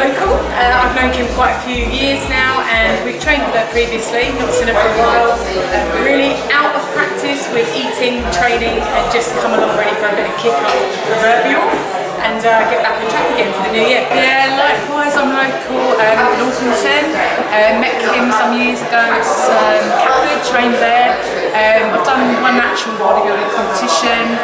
local. I've known Kim quite a few years now, and we've trained with her previously, not seen her for a while. We're really out of practice with eating, training, and just come along ready for a bit of kick up REVIEIWG and get back on track again for the new year. Yeah, likewise, I'm local, Northampton. Met Kim some years ago at Catford, trained there. I've done one natural bodybuilding competition,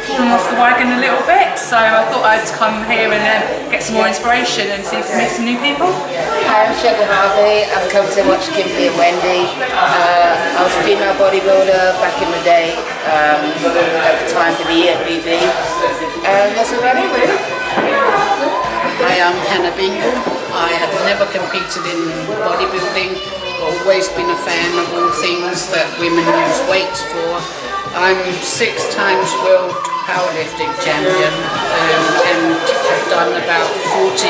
fallen off the wagon a little bit, so I thought I'd come here and get some more inspiration and see if we meet some new people. Hi, I'm Harvey. I've come to watch Kimberley and Wendy. I was a female bodybuilder back in the day, at the time for the ENQURIES, and that's about it really. Hi, I'm Hannah Bingle. I have never competed in bodybuilding, but always been a fan of all things that women use weights for. I'm 6 times world powerlifting champion and have done about 40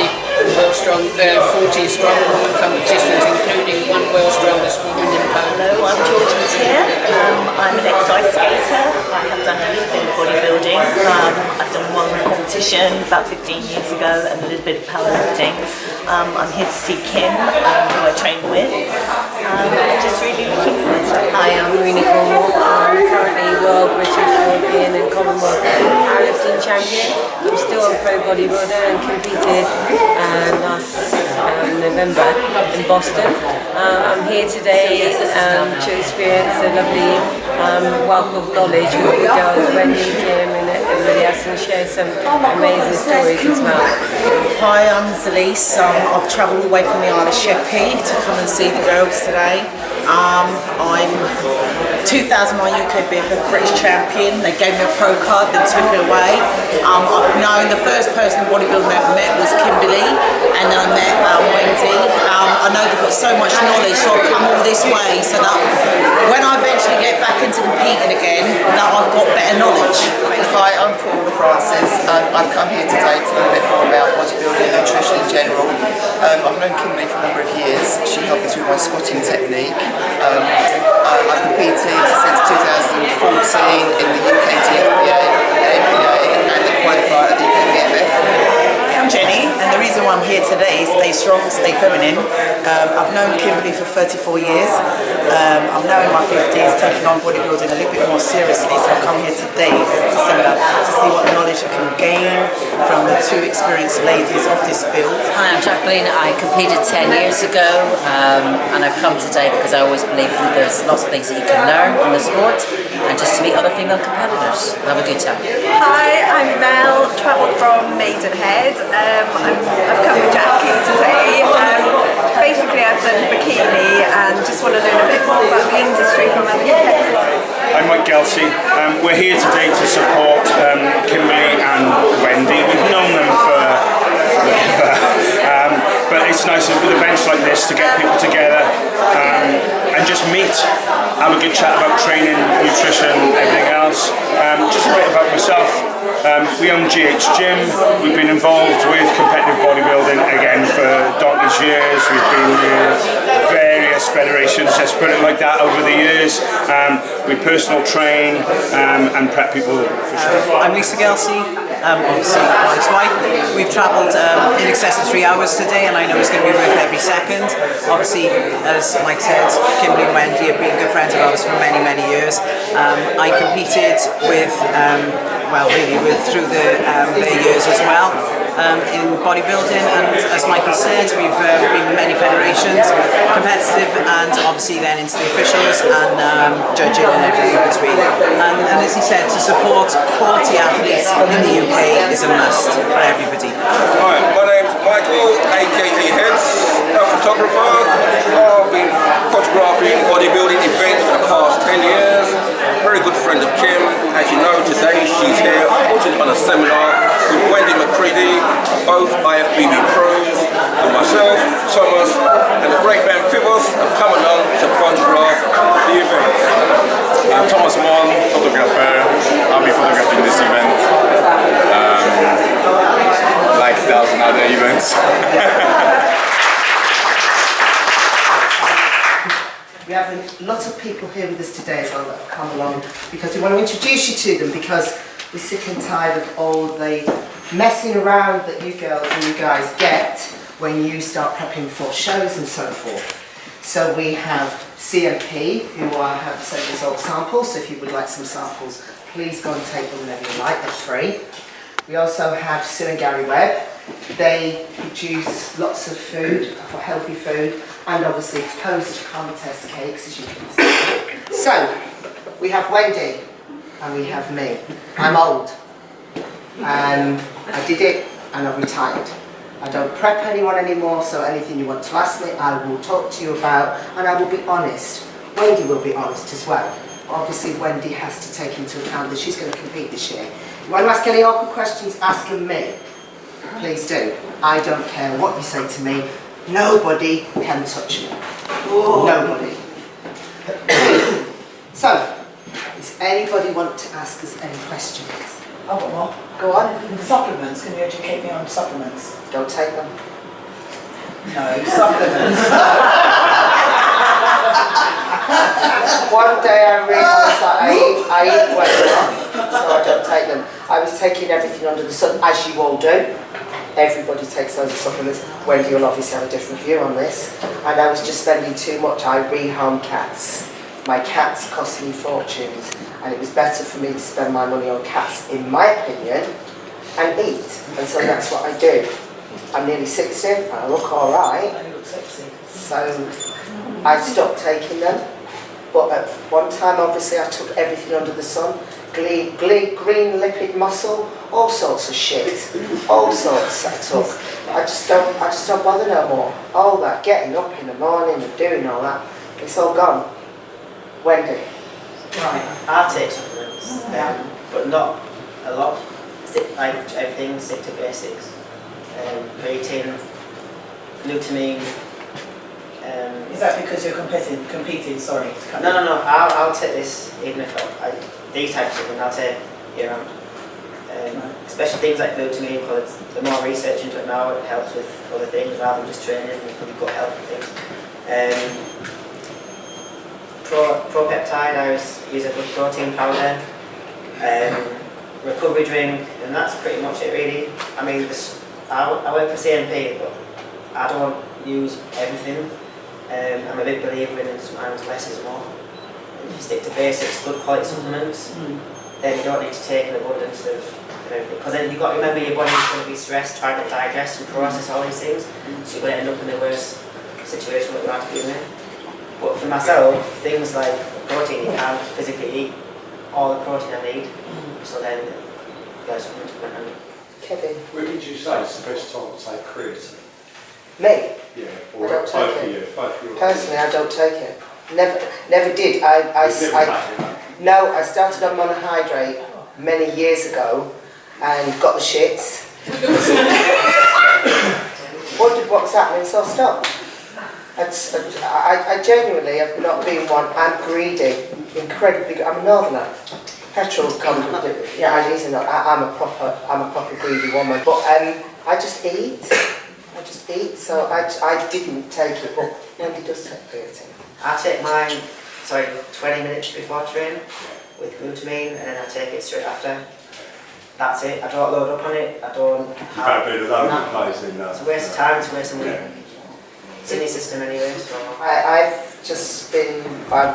strong woman competitions, including one world's strongest woman in Poland. Hello, I'm Georgie here. I'm an ex-ice skater. I have done a little bit of bodybuilding. I've done one competition about 15 years ago and a little bit of powerlifting. I'm here to see Kim, who I train with. I'm just really looking forward to it. Hi, I'm Winnie Cornwall. I'm currently World, British, European and Commonwealth powerlifting champion. I'm still a pro bodybuilder and competed last November in Boston. I'm here today to experience a lovely wealth of knowledge with the girls, Wendy, Kim and everybody else, and share some amazing stories as well. Hi, I'm Zalise. I've travelled all the way from the Isle of Sheppey to come and see the girls today. I'm 2000 UK British champion. They gave me a pro card, then took it away. I've known the first person in bodybuilding I ever met was Kimberley, and then I met Wendy. I know they've got so much knowledge, so I've come all this way so that when I eventually get back into competing again, that I've got better knowledge. Hi, I'm Paula Francis. I've come here today to learn a bit more about bodybuilding and nutrition in general. I've known Kimberley for a number of years. She helped me through my squatting technique. I've competed since 2014 in the UK TFBA, NPA and the qualifier at DKBFF. I'm Jenny, and the reason why I'm here today is Stay Strong, Stay Feminine. I've known Kimberley for 34 years. I'm now in my 50s, taking on bodybuilding a little bit more seriously, so I've come here today in December to see what knowledge I can gain from the 2 experienced ladies of this field. Hi, I'm Jacqueline. I competed 10 years ago, and I've come today because I always believe that there's lots of things that you can learn from the sport, and just to meet other female competitors. Have a good time. Hi, I'm Mel, travelled from Maidenhead. I've come with Jackie today. Basically I've done bikini and just want to learn a bit more about the industry from other competitors. I'm Mike Gelsey. We're here today to support Kimberley and Wendy. We've known them for forever, but it's nice with events like this to get people together and just meet, have a good chat about training, nutrition, everything else. Just a bit about myself. We own GH Gym. We've been involved with competitive bodybuilding again for donkey's years. We've been with various federations, let's put it like that, over the years. We personal train and prep people for sure. I'm Lisa Gelsey, obviously Mike's wife. We've travelled in excess of 3 hours today, and I know it's going to be worth every second. Obviously, as Mike said, Kimberley and Wendy have been good friends of ours for many, many years. I competed with, through their years as well. In bodybuilding, and as Michael said, we've been in many federations, competitive and obviously then into the officials and judging and everything in between. And as he said, to support quality athletes in the UK is a must for everybody. Hi, my name's Michael, aka Heads, a photographer. I've been photographing bodybuilding events for the past 10 years. Very good friend of Kim. As you know, today she's here putting on a seminar with Wendy McCready, both Ifbb pros, and myself, Thomas, and the great man Fibos have come along to photograph the event. I'm Thomas Mon, photographer. I'll be photographing this event, like 1,000 other events. We have a lot of people here with us today as well that have come along because we want to introduce you to them, because we're sick and tired of all the messing around that you girls and you guys get when you start prepping for shows and so forth. So we have CMP, who I have sent result samples, so if you would like some samples, please go and take them whenever you like, they're free. We also have Sue and Gary Webb. They produce lots of food, for healthy food, and obviously post-contest cakes, as you can see. So, we have Wendy, and we have me. I'm old. I did it, and I've retired. I don't prep anyone anymore, so anything you want to ask me, I will talk to you about, and I will be honest. Wendy will be honest as well. Obviously, Wendy has to take into account that she's going to compete this year. If you want to ask any awkward questions, ask them me. Please do. I don't care what you say to me. Nobody can touch me. Nobody. So, does anybody want to ask us any questions? I've got more. Go on. Supplements, can you educate me on supplements? Don't take them. No, supplements. One day I realised that I eat well, so I don't take them. I was taking everything under the sun, as you all do. Everybody takes loads of supplements. Wendy will obviously have a different view on this. And I was just spending too much. I rehome cats. My cats cost me fortunes. And it was better for me to spend my money on cats, in my opinion, and eat. And so that's what I do. I'm nearly 60, and I look alright. You look sexy. So I stopped taking them. But at one time, obviously, I took everything under the sun. Green lipid muscle, all sorts of shit, all sorts I took. I just don't bother no more. All that getting up in the morning and doing all that, it's all gone. Wendy. Right, I take supplements, but not a lot. Like everything, stick to basics. Creatine, glutamine. Is that because you're competing? Sorry. No. I'll take this even if these types of things I'll take year round. Especially things like glutamine, because the more research into it now, it helps with other things rather than just training and probably gut health and things. PRODCTS, I use a good protein powder, recovery drink, and that's pretty much it really. I mean, I work for CMP, but I don't use everything. I'm a big believer in sometimes less is more. If you stick to basics, good quality supplements, then you don't need to take an abundance of everything. Because then you've got to remember your body's going to be stressed trying to digest and process all these things, so you're going to end up in the worst situation that you have to be in. But for myself, things like protein, you can't physically eat all the protein I need, so then there's something to put on. Kevin. When did you say it's the best time to take creatine? Me? Yeah, I or don't both take of it. you? Both of you? Personally, I don't take it. Never did. No, I started on monohydrate many years ago and got the shits. Wondered what was happening, so I stopped. I genuinely have not been one. I'm greedy, incredibly. I'm a northerner. Petrol comes. Yeah, I'm a proper greedy woman. But I just eat. So I didn't take it. But Wendy does take creatine. I take mine, 20 minutes before training with glutamine, and then I take it straight after. That's it. I don't load up on it. I don't. It's a waste of time. It's a waste of money. It's in your system anyway. So I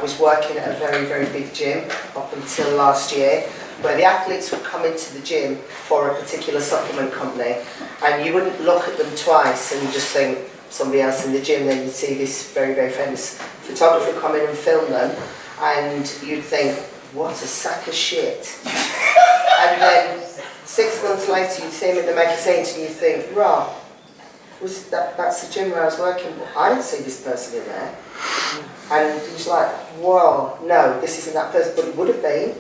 was working at a very, very big gym up until last year, where the athletes would come into the gym for a particular supplement company, and you wouldn't look at them twice and just think somebody else in the gym. Then you'd see this very, very famous photographer come in and film them, and you'd think, what a sack of shit. And then 6 months later you'd see him in the magazines and you think, right, that's the gym where I was working, but I didn't see this person in there. And he was like, whoa, no, this isn't that person, but it would have been,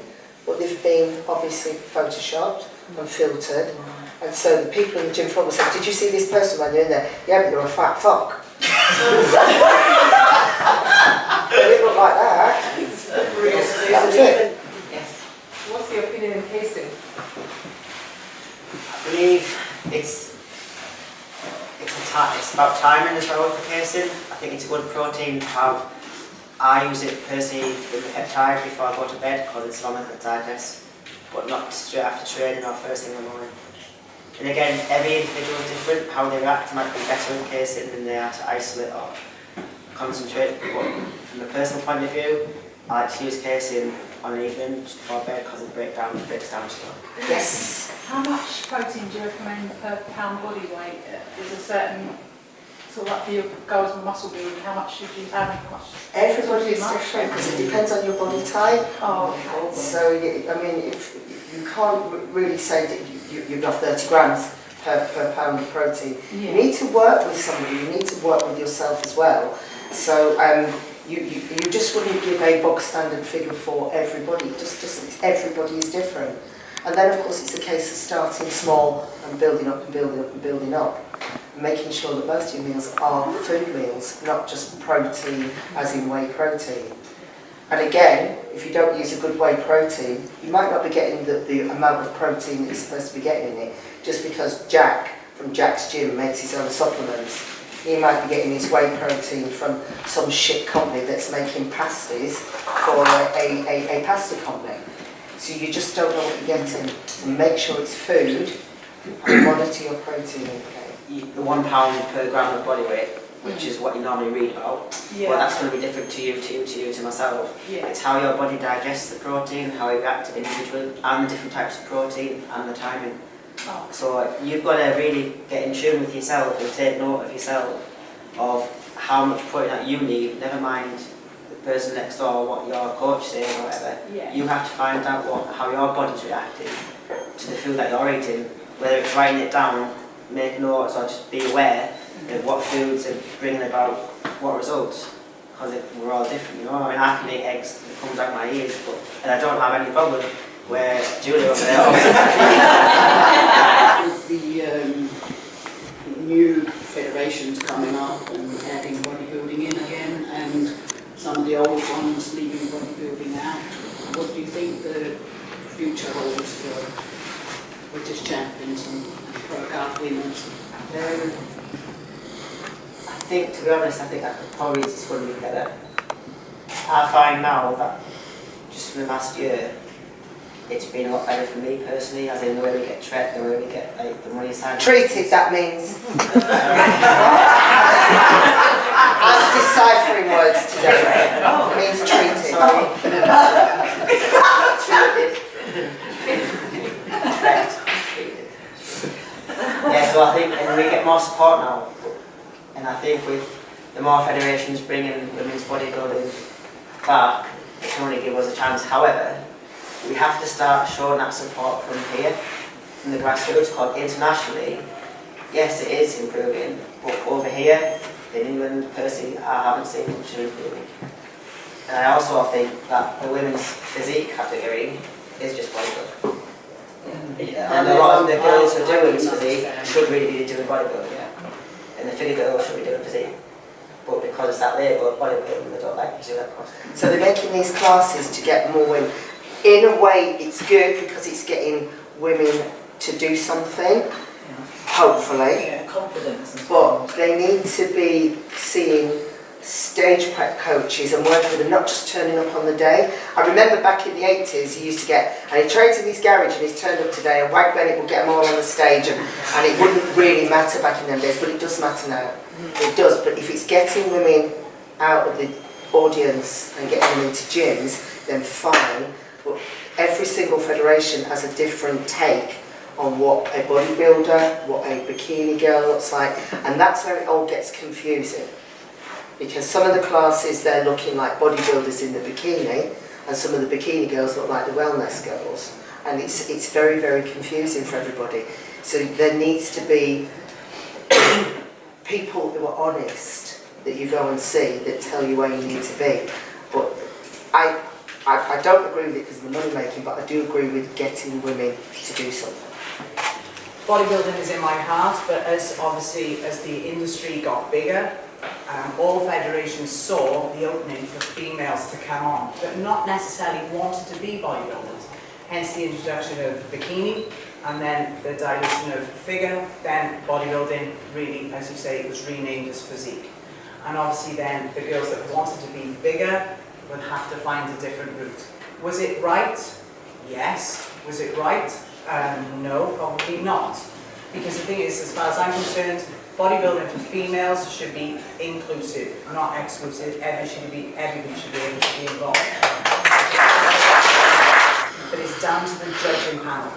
but they've been obviously photoshopped and filtered. And so the people in the gym floor said, did you see this person when you're in there? Yeah, but you're a fat fuck. They didn't look like that. That was it. What's your opinion on casing? I believe it's about timing as well for casing. I think it's a good protein to have. I use it personally with the peptide before I go to bed because it's longer to digest, but not straight after training or first thing in the morning. And again, every individual is different. How they react might be better in casing than they are to isolate or concentrate. But from a personal point of view, I like to use casing on an evening just before bed because it breaks down slow. Yes. How much protein do you recommend per pound body weight? Is a certain, so like for your goals and muscle building, how much should you have? How much? Everybody is different because it depends on your body type. Oh, okay. So, I mean, if you can't really say that you've got 30 grams per pound of protein. Yeah. You need to work with somebody, you need to work with yourself as well. So you just wouldn't give a box standard figure for everybody, just everybody is different. And then of course it's a case of starting small and building up and building up and building up. And making sure that most of your meals are food meals, not just protein as in whey protein. And again, if you don't use a good whey protein, you might not be getting the amount of protein that you're supposed to be getting in it, just because Jack from Jack's Gym makes his own supplements. He might be getting his whey protein from some shit company that's making pasties for a pasta company. So you just don't know what you're getting. So make sure it's food and monitor your protein intake. The 1 pound per gram of body weight, which is what you normally read about, Yeah. well, that's going to be different to you, to myself. Yeah. It's how your body digests the protein, how it reacts individually, and the different types of protein, and the timing. Oh. So you've got to really get in tune with yourself and take note of yourself, of how much protein that you need, never mind the person next door, what your coach says or whatever. Yeah. You have to find out how your body's reacting to the food that you're eating, whether it's writing it down, make notes, or just be aware of what foods are bringing about what results. Because we're all different, you know. I mean, I can eat eggs that comes out my ears, and I don't have any problem. Where Julie over there. With the new federations coming up and adding bodybuilding in again, and some of the old ones leaving bodybuilding out, what do you think the future holds for British champions and pro-card winners? I think, to be honest, I think that probably is going to be better. I find now that just from the last year, it's been a lot better for me personally, as in the way we get treated, the way we get the money side. Treated, that means. I'm deciphering words today. It means treated. Treated. Yeah, so I think and we get more support now. And I think with the more federations bringing women's bodybuilding back, it can only give us a chance. However, we have to start showing that support from here, from the grassroots, because internationally, yes, it is improving, but over here, in England, personally, I haven't seen much improving. And I also think that the women's physique category is just bodybuilding. And a lot of the girls who do women's physique should really be doing bodybuilding. And the figure girls should be doing physique. But because it's that label of bodybuilding, they don't like to do that course. So they're making these classes to get more women. In a way, it's good because it's getting women to do something, hopefully. Yeah, confidence. But they need to be seeing stage prep coaches and working with them, not just turning up on the day. I remember back in the 80s, you used to get, and he trains in his garage and he's turned up today, and Wag Bennett will get them all on the stage, and it wouldn't really matter back in them days, but it does matter now. It does, but if it's getting women out of the audience and getting them into gyms, then fine. But every single federation has a different take on what a bodybuilder, what a bikini girl looks like, and that's where it all gets confusing. Because some of the classes, they're looking like bodybuilders in the bikini, and some of the bikini girls look like the wellness girls. And it's very, very confusing for everybody. So there needs to be people who are honest, that you go and see, that tell you where you need to be. But I don't agree with it because of the money making, but I do agree with getting women to do something. Bodybuilding is in my heart, but as the industry got bigger, all federations saw the opening for females to come on, but not necessarily wanted to be bodybuilders. Hence the introduction of bikini, and then the dilution of figure, then bodybuilding really, as you say, it was renamed as physique. And obviously then the girls that wanted to be bigger would have to find a different route. Was it right? Yes. Was it right? No, probably not. Because the thing is, as far as I'm concerned, bodybuilding for females should be inclusive, not exclusive. Everybody should be able to be involved. But it's down to the judging panel.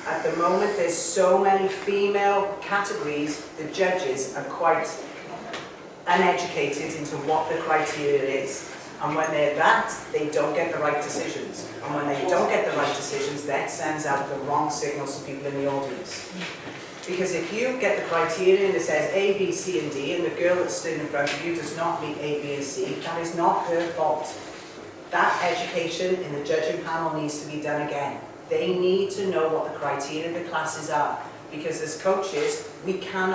At the moment, there's so many female categories, the judges are quite uneducated into what the criteria is. And when they're that, they don't get the right decisions. And when they don't get the right decisions, that sends out the wrong signals to people in the audience. Because if you get the criteria and it says A, B, C, and D, and the girl that's stood in front of you does not meet A, B, and C, that is not her fault. That education in the judging panel needs to be done again. They need to know what the criteria of the classes are. Because as coaches, we can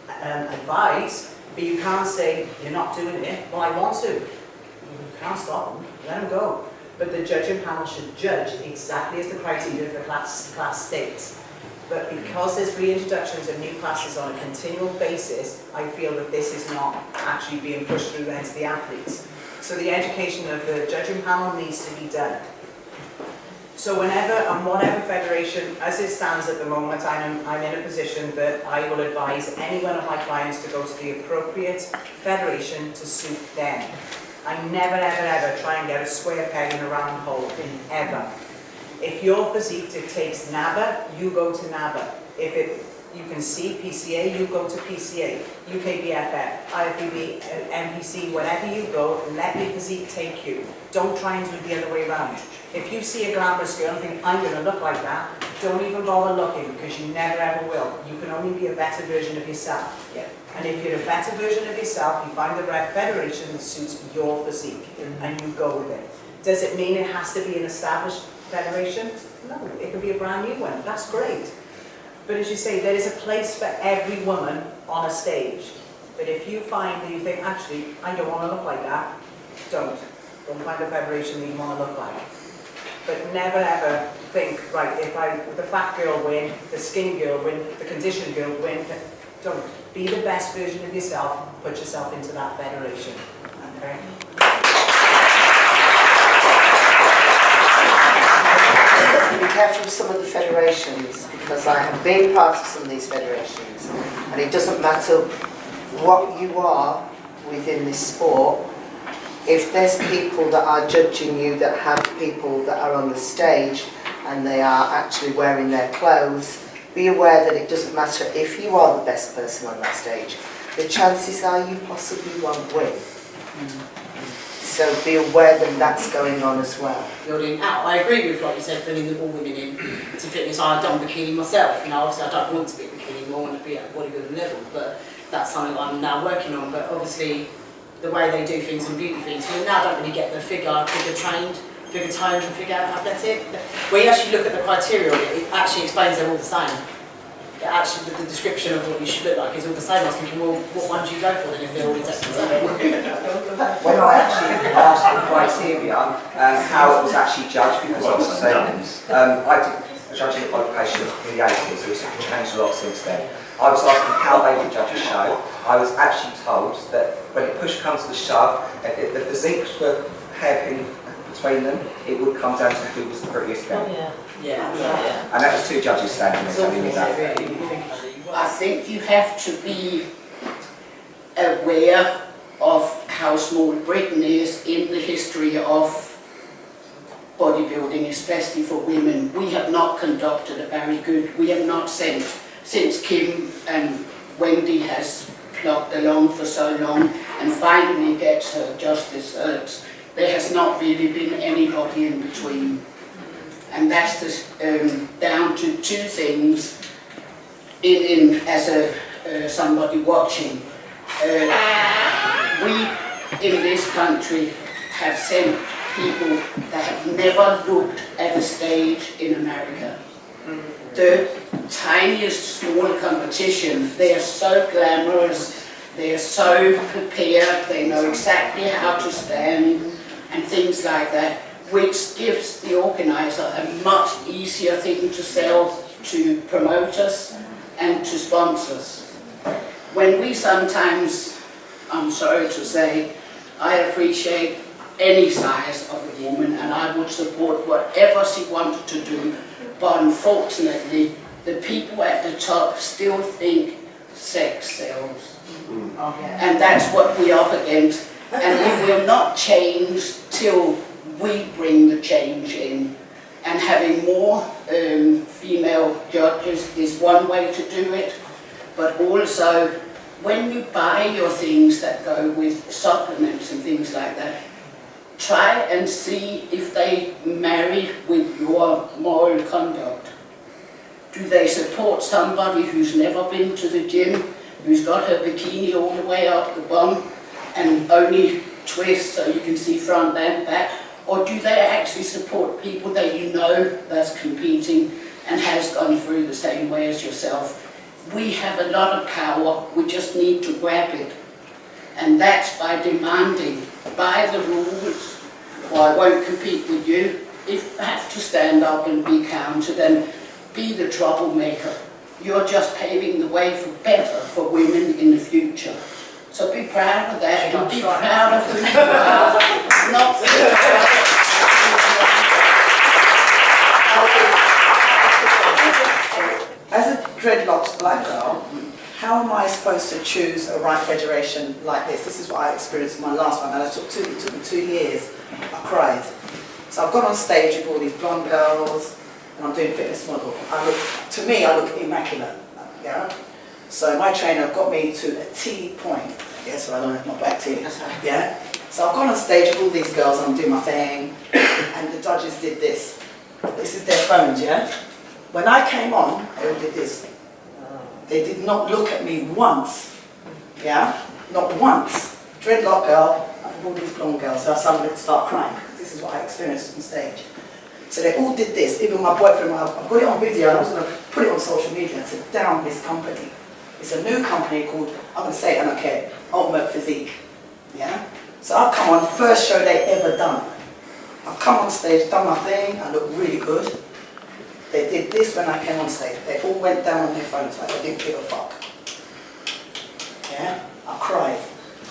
advise, but you can't say, you're not doing it. Well, I want to. You can't stop them, let them go. But the judging panel should judge exactly as the criteria of the class states. But because there's reintroductions of new classes on a continual basis, I feel that this is not actually being pushed through then to the athletes. So the education of the judging panel needs to be done. So whenever and whatever federation, as it stands at the moment, I'm in a position that I will advise any one of my clients to go to the appropriate federation to suit them. I never, ever, ever try and get a square peg in a round hole, ever. If your physique dictates NABA, you go to NABA. If you can see PCA, you go to PCA. UKBFF, IFBB, MPC, wherever you go, let your physique take you. Don't try and do it the other way around. If you see a glamorous girl and think, I'm going to look like that, don't even bother looking, because you never ever will. You can only be a better version of yourself. Yeah. And if you're a better version of yourself, you find the federation that suits your physique, and you go with it. Does it mean it has to be an established federation? No, it could be a brand new one. That's great. But as you say, there is a place for every woman on a stage. But if you find that you think, actually, I don't want to look like that, don't. Don't find a federation that you want to look like. But never ever think, right, if the fat girl win, the skin girl win, the conditioned girl win, don't. Be the best version of yourself, put yourself into that federation. Okay? Be careful with some of the federations, because I have been part of some of these federations, and it doesn't matter what you are within this sport. If there's people that are judging you that have people that are on the stage and they are actually wearing their clothes, be aware that it doesn't matter if you are the best person on that stage. The chances are you possibly won't win. So be aware that that's going on as well. Building out. I agree with what you said, bringing all women in to fitness. I've done bikini myself. You know, obviously I don't want to be bikini, I want to be at a bodybuilding level, but that's something I'm now working on. But obviously, the way they do things and beauty things, we now don't really get the figure trained, figure toned and figure athletic. When you actually look at the criteria, it actually explains they're all the same. Actually, the description of what you should look like is all the same. I was thinking, well, what one do you go for then if they're all exactly the same? When I actually asked the criteria and how it was actually judged, because obviously I did judging the qualification in the 80s, so it's changed a lot since then. I was asking how they would judge a show. I was actually told that when push comes to the shove, if the physiques were hairpin between them, it would come down to who was the prettiest girl. Yeah. And that was two judges standing there telling me that. I think you have to be aware of how small Britain is in the history of bodybuilding, especially for women. We have not conducted a very good, we have not sent, since Kim and Wendy has plugged along for so long and finally gets her just desserts, there has not really been anybody in between. And that's just, down to two things as somebody watching. We in this country have sent people that have never looked at a stage in America. The tiniest small competition, they are so glamorous, they are so prepared, they know exactly how to stand and things like that, which gives the organizer a much easier thing to sell to promoters and to sponsors. When we sometimes, I'm sorry to say, I appreciate any size of a woman and I would support whatever she wanted to do, but unfortunately the people at the top still think sex sells. And that's what we're up against. And we will not change till we bring the change in. And having more female judges is one way to do it. But also, when you buy your things that go with supplements and things like that, try and see if they marry with your moral conduct. Do they support somebody who's never been to the gym, who's got her bikini all the way up the bum and only twists so you can see front and back? Or do they actually support people that you know that's competing and has gone through the same way as yourself? We have a lot of power, we just need to grab it. And that's by demanding, by the rules, or I won't compete with you. If I have to stand up and be counted and be the troublemaker, you're just paving the way for better for women in the future. So be proud of that, and be proud of who you are. Not As a dreadlocks black girl, how am I supposed to choose a right federation like this? This is what I experienced in my last one, and it took me 2 years. I cried. So I've gone on stage with all these blonde girls, and I'm doing fitness model. To me, I look immaculate. Yeah. So my trainer got me to a T point. Yeah, so I don't have my back teeth. Yeah. So I've gone on stage with all these girls, and I'm doing my thing, and the judges did this. This is their phones, yeah. When I came on, they all did this. They did not look at me once. Yeah? Not once. Dreadlock girl, and all these blonde girls, so I suddenly start crying. This is what I experienced on stage. So they all did this. Even my boyfriend, I've got it on video, and I was going to put it on social media to down this company. It's a new company called, I'm going to say it, I don't care, Ultimate Physique. Yeah? So I've come on, first show they ever done. I've come on stage, done my thing, I look really good. They did this when I came on stage. They all went down on their phones like they didn't give a fuck. Yeah? I cried.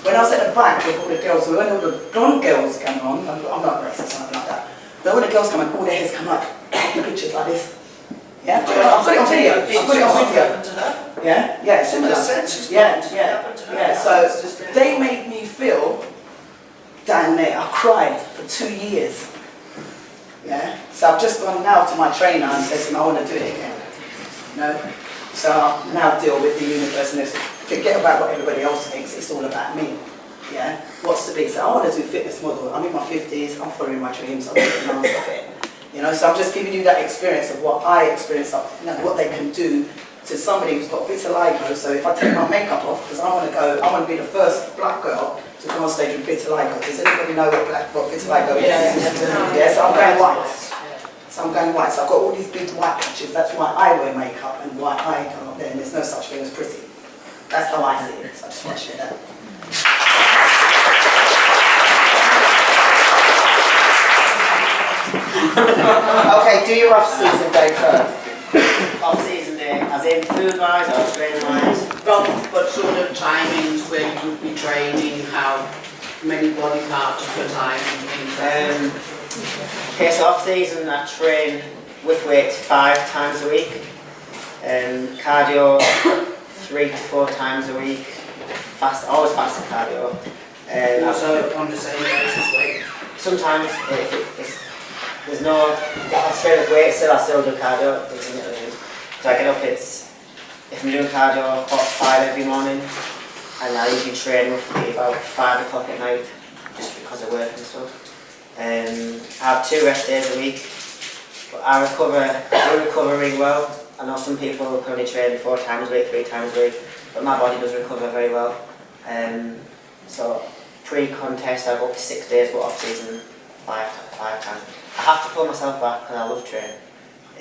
When I was at the back with all the girls, when all the blonde girls came on, I'm not racist or nothing like that, but when the girls come on, all their heads come up, the pictures like this. Yeah? I've got it on video. I've got it on video. Yeah? Yeah, similar. Yeah. So they made me feel down there. I cried for 2 years. Yeah? So I've just gone now to my trainer and said to him, I want to do it again. You know? So I now deal with the universe and forget about what everybody else thinks, it's all about me. Yeah? What's the big? So I want to do fitness model. I'm in my 50s, I'm following my dreams, I'm getting on with it. You know, so I'm just giving you that experience of what I experienced, you know, what they can do to somebody who's got vitiligo. So if I take my makeup off, because I want to be the first black girl to come on stage with vitiligo. Does anybody know what vitiligo is? Yeah, so I'm going white. So I'm going white. So I've got all these big white patches. That's why I wear makeup and why I come up there. And there's no such thing as pretty. That's how I see it. So I just want to share that. Okay, do your off-season day first. Off-season day, as in food-wise or training-wise? But sort of timings where you would be training, how many body parts per time and things like that. Okay, so off-season I train with weights 5 times a week. Cardio 3 to 4 times a week. Always fasted cardio. Also on the same basis weight? Sometimes there's no, if I train with weights still, I still do cardio. So I get up, if I'm doing cardio, 4:05 every morning, and I usually train roughly about 5 o'clock at night, just because of work and stuff. I have 2 rest days a week, but I recover really well. I know some people can only train 4 times a week, 3 times a week, but my body does recover very well. So pre-contest I go up to 6 days, but off-season 5 times. I have to pull myself back because I love training.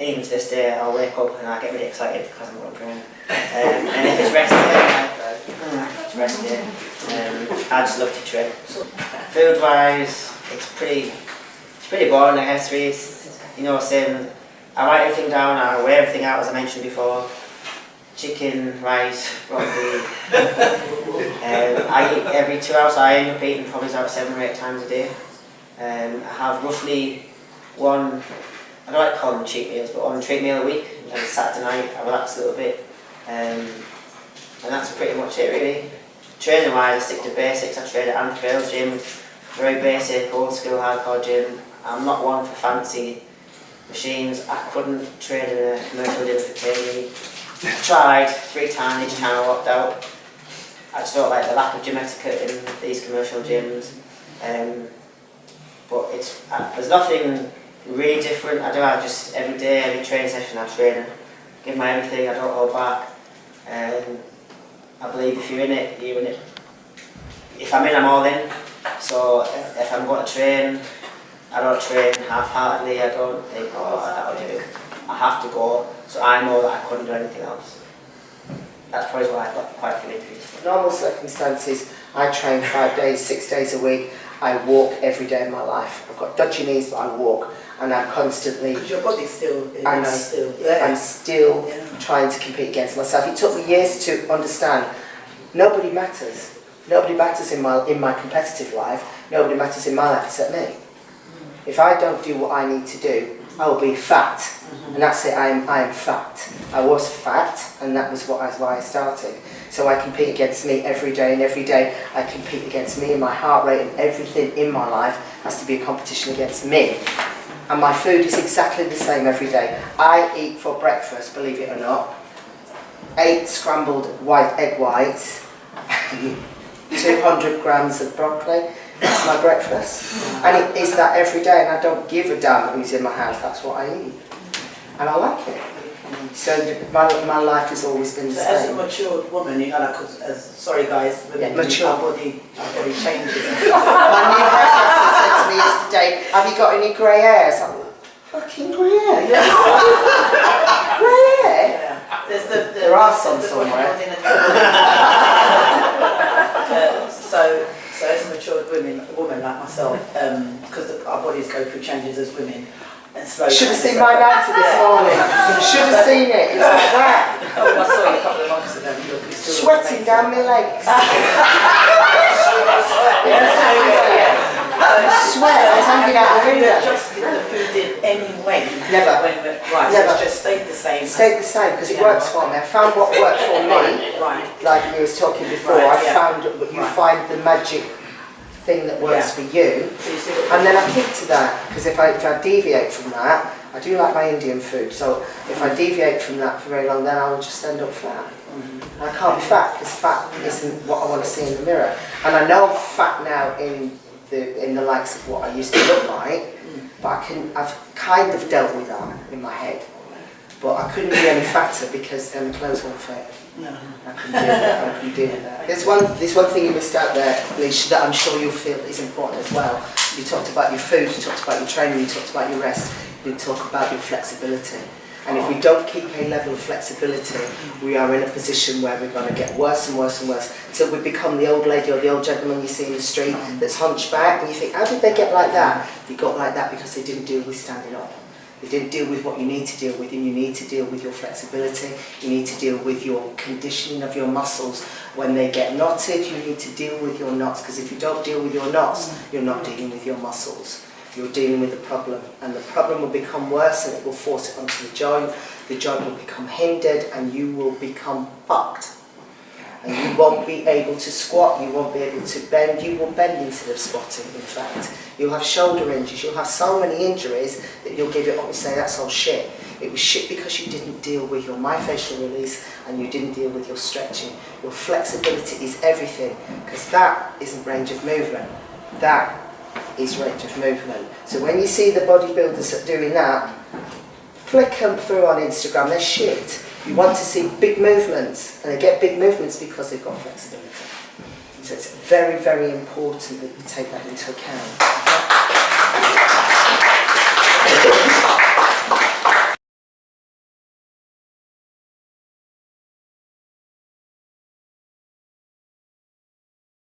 Even to this day, I'll wake up and I get really excited because I'm going to train. And if it's rest day, it's rest day. I just love to train. Food-wise, it's pretty boring, I guess. You know, saying I write everything down, I weigh everything out as I mentioned before. Chicken, rice, broccoli. I eat every 2 hours, so I end up eating probably about 7 or 8 times a day. I have roughly one, I don't like to call them cheat meals, but one treat meal a week. and Saturday night I relax a little bit, and that's pretty much it really. Training wise, I stick to basics. I train at Anfield gym, very basic, old school, hardcore gym. I'm not one for fancy machines. I couldn't train in a commercial gym for training. I tried 3 times, each time I walked out. I just don't like the lack of gym etiquette in these commercial gyms. But there's nothing really different. I just every day, every training session I train, give my everything, I don't hold back. I believe if you're in it, you're in it. If I'm in, I'm all in. So if I'm going to train, I don't train half-heartedly. I don't think, oh, that'll do. I have to go, so I know that I couldn't do anything else. That's probably why I've got quite a few injuries. Normal circumstances, I train 5 days, 6 days a week. I walk every day of my life. I've got dodgy knees, but I walk, and I'm constantly. Because your body's still. I'm still trying to compete against myself. It took me years to understand. Nobody matters. Nobody matters in my competitive life. Nobody matters in my life except me. If I don't do what I need to do, I will be fat, and that's it. I am fat. I was fat, and that was why I started. So I compete against me every day, and every day I compete against me, and my heart rate and everything in my life has to be a competition against me. And my food is exactly the same every day. I eat for breakfast, believe it or not, 8 scrambled egg whites, 200 grams of broccoli. That's my breakfast. And it is that every day, and I don't give a damn who's in my house, that's what I eat. And I like it. So my life has always been the same. As a matured woman, you know, sorry guys, but mature. our body changes. My new hairdresser said to me yesterday, have you got any grey hairs? I'm like, fucking grey hair? Grey hair? Yeah. There are some somewhere. So as a matured woman like myself, because our bodies go through changes as women, and slowly. Should have seen my answer this morning. Should have seen it. It was like that. Oh, I saw you a couple of months ago. Sweating down my legs. Sweat. I was hanging out the window. Adjusted the food in any way. Never. Right. Never. So it's just stayed the same. Stayed the same because it works for me. I found what worked for me. Right. Like you was talking before. I found you find the magic thing that works for you, and then I keep to that, because if I deviate from that, I do like my Indian food, so if I deviate from that for very long, then I will just end up fat. I can't be fat, because fat isn't what I want to see in the mirror, and I know I'm fat now in the likes of what I used to look like, but I've kind of dealt with that in my head, but I couldn't be any fatter because then the clothes won't fit. No. I couldn't do that. I couldn't do that. There's one thing you missed out there, Alicia, that I'm sure you'll feel is important as well. You talked about your food, you talked about your training, you talked about your rest, you didn't talk about your flexibility. And if we don't keep a level of flexibility, we are in a position where we're going to get worse and worse and worse until we become the old lady or the old gentleman you see in the street that's hunchback, and you think, how did they get like that? They got like that because they didn't deal with standing up. You didn't deal with what you need to deal with, and you need to deal with your flexibility, you need to deal with your conditioning of your muscles. When they get knotted, you need to deal with your knots, because if you don't deal with your knots, you're not dealing with your muscles. You're dealing with the problem, and the problem will become worse, and it will force it onto the joint will become hindered, and you will become fucked. And you won't be able to squat, you won't be able to bend, you will bend instead of squatting, in fact. You'll have shoulder injuries, you'll have so many injuries that you'll give it up and say, that's all shit. It was shit because you didn't deal with your myofascial release and you didn't deal with your stretching. Your flexibility is everything, because that isn't range of movement. That is range of movement. So when you see the bodybuilders that are doing that, flick them through on Instagram, they're shit. You want to see big movements, and they get big movements because they've got flexibility. So it's very, very important that you take that into account.